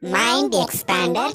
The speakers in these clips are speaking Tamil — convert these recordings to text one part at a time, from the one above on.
Mind Expander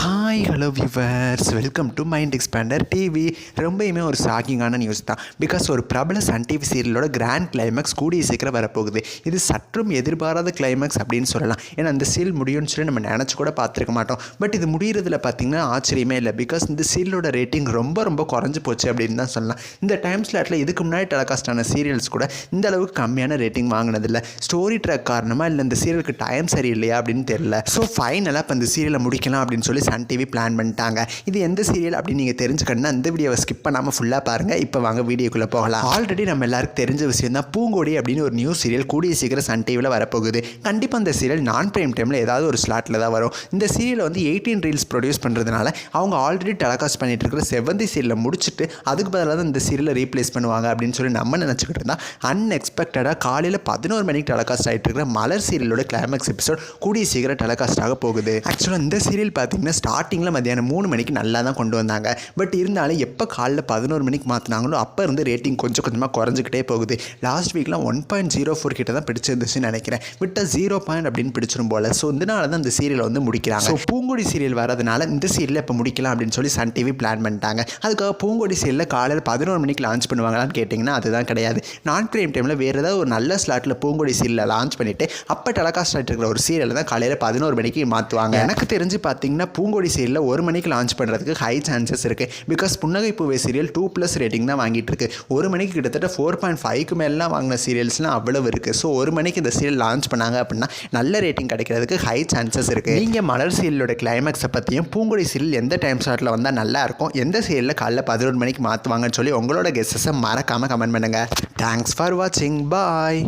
hi hello viewers, welcome to mind expander TV. ரொம்பவுமே ஒரு ஷாக்கிங்கான நியூஸ் தான். பிகாஸ் ஒரு பிரபல சன் டிவி சீரியலோட கிராண்ட் கிளைமேக்ஸ் கூடிய சீக்கிரம் வரப்போகுது. இது சற்றும் எதிர்பாராத கிளைமேக்ஸ் அப்படின்னு சொல்லலாம். ஏன்னா அந்த சீரியல் முடியும்னு சொல்லி நம்ம நினச்சி கூட பார்த்துருக்க மாட்டோம். பட் இது முடிகிறதுல பார்த்திங்கன்னா ஆச்சரியமே இல்லை. பிகாஸ் இந்த சீரியலோட ரேட்டிங் ரொம்ப குறைஞ்சி போச்சு அப்படின்னு தான் சொல்லலாம். இந்த டைம் ஸ்லாட்டில் இதுக்கு முன்னாடி டெலிகாஸ்டான சீரியல்ஸ் கூட இந்த அளவுக்கு கம்மியான ரேட்டிங் வாங்கினதில்லை. ஸ்டோரி ட்ராக் காரணமாக இல்லை இந்த சீரியலுக்கு டைம் சரியில்லையா அப்படின்னு தெரியல. ஸோ ஃபைனலாக இப்போ இந்த சீரியலை முடிக்கலாம் அப்படின்னு சொல்லி சன் டிவி பிளான் பண்ணிட்டாங்க. இது எந்த சீரியல் அப்படின்னு நீங்கள் தெரிஞ்சுக்கணுன்னா இந்த வீடியோவை ஸ்கிப் பண்ணாமல் ஃபுல்லாக பாருங்கள். இப்போ வாங்க வீடியோக்குள்ளே போகலாம். ஆல்ரெடி நம்ம எல்லாருக்கும் தெரிஞ்ச விஷயம் தான், பூங்கோடி அப்படின்னு ஒரு நியூ சீரியல் கூடிய சீக்கிரம் சன் டிவியில் வரப்போகுது. கண்டிப்பாக அந்த சீரியல் நான் பிரைம் டைமில் ஏதாவது ஒரு ஸ்லாட்டில் தான் வரும். இந்த சீரியலை வந்து 18 ரீல்ஸ் ப்ரொடியூஸ் பண்ணுறதுனால அவங்க ஆல்ரெடி டெலிகாஸ்ட் பண்ணிட்டு இருக்கிற செவந்தி சீரியலை முடிச்சுட்டு அதுக்கு பதிலாக தான் இந்த சீரியலை ரீப்ளேஸ் பண்ணுவாங்க அப்படின்னு சொல்லி நம்ம நினச்சிக்கிட்டு இருந்தால் அன்எக்ஸ்பெக்டடாக காலையில் 11 மணிக்கு டெலிகாஸ்ட் ஆகிட்டு இருக்கிற மலர் சீரியலோட கிளைமேக்ஸ் எபிசோட் கூடிய சீக்கிரம் டெலிகாஸ்ட் ஆக போகுது. ஆக்சுவலாக இந்த சீரியல் பார்த்தீங்கன்னா ஸ்டார்டிங்கில் மத்தியானம் 3 மணிக்கு நல்லா தான் கொண்டு வந்தாங்க. பட் இருந்தாலும் எப்போ காலைல 11 மணிக்கு மாற்றினாங்களோ அப்போ இருந்து ரேட்டிங் கொஞ்சம் கொஞ்சமாக குறைஞ்சிக்கிட்டே போகுது. லாஸ்ட் வீக்லாம் 1.04 கிட்ட தான் பிடிச்சிருந்துச்சுன்னு நினைக்கிறேன். விட்டால் 0 அப்படின்னு பிடிச்சிரும் போல். ஸோ இதனால தான் இந்த சீரியலை வந்து முடிக்கிறாங்க. ஸோ பூங்கொடி சீரியல் வரதுனால இந்த சீரியலை இப்போ முடிக்கலாம் அப்படின்னு சொல்லி சன் டிவி பிளான் பண்ணிட்டாங்க. அதுக்காக பூங்கொடி சீரியலில் காலையில் 11 மணிக்கு லான்ச் பண்ணுவாங்களான்னு கேட்டிங்கன்னா அதுதான் கிடையாது. நான் பிரைம் டைமில் வேறு ஏதாவது ஒரு நல்ல ஸ்லாட்டில் பூங்கொடி சீரியலை லான்ச் பண்ணிவிட்டு அப்போ டெலிகாஸ்ட் ஆகிட்டு இருக்கிற ஒரு சீரியலை தான் காலையில் 11 மணிக்கு மாற்றுவாங்க. எனக்கு தெரிஞ்சு பார்த்தீங்கன்னா பூங்கொடி சீரியலில் 1 மணிக்கு லான்ச் பண்ணுறதுக்கு ஹை சான்சஸ் இருக்குது. பிகாஸ் புன்னகை பூவே சீரியல் 2+ ரேட்டிங் தான் வாங்கிட்டு இருக்கு. 1 மணிக்கு கிட்டத்தட்ட 4.5க்கு மேலாம் வாங்கின சீரியல்ஸ்லாம் அவ்வளவு இருக்குது. ஸோ 1 மணிக்கு இந்த சீரியல் லான்ச் பண்ணாங்க அப்படின்னா நல்ல ரேட்டிங் கிடைக்கிறதுக்கு ஹை சான்சஸ் இருக்குது. நீங்கள் மலர் சீரியலோட கிளைமேக்ஸை பற்றியும் பூங்கொடி சீரியல் எந்த டைம் ஸ்லாட்டில் வந்தால் நல்லாயிருக்கும், எந்த சீரியலில் காலைல 11 மணிக்கு மாற்றுவாங்கன்னு சொல்லி உங்களோட கெஸ்ஸஸை மறக்காமல் கமெண்ட் பண்ணுங்கள். தேங்க்ஸ் ஃபார் வாட்சிங். பாய்.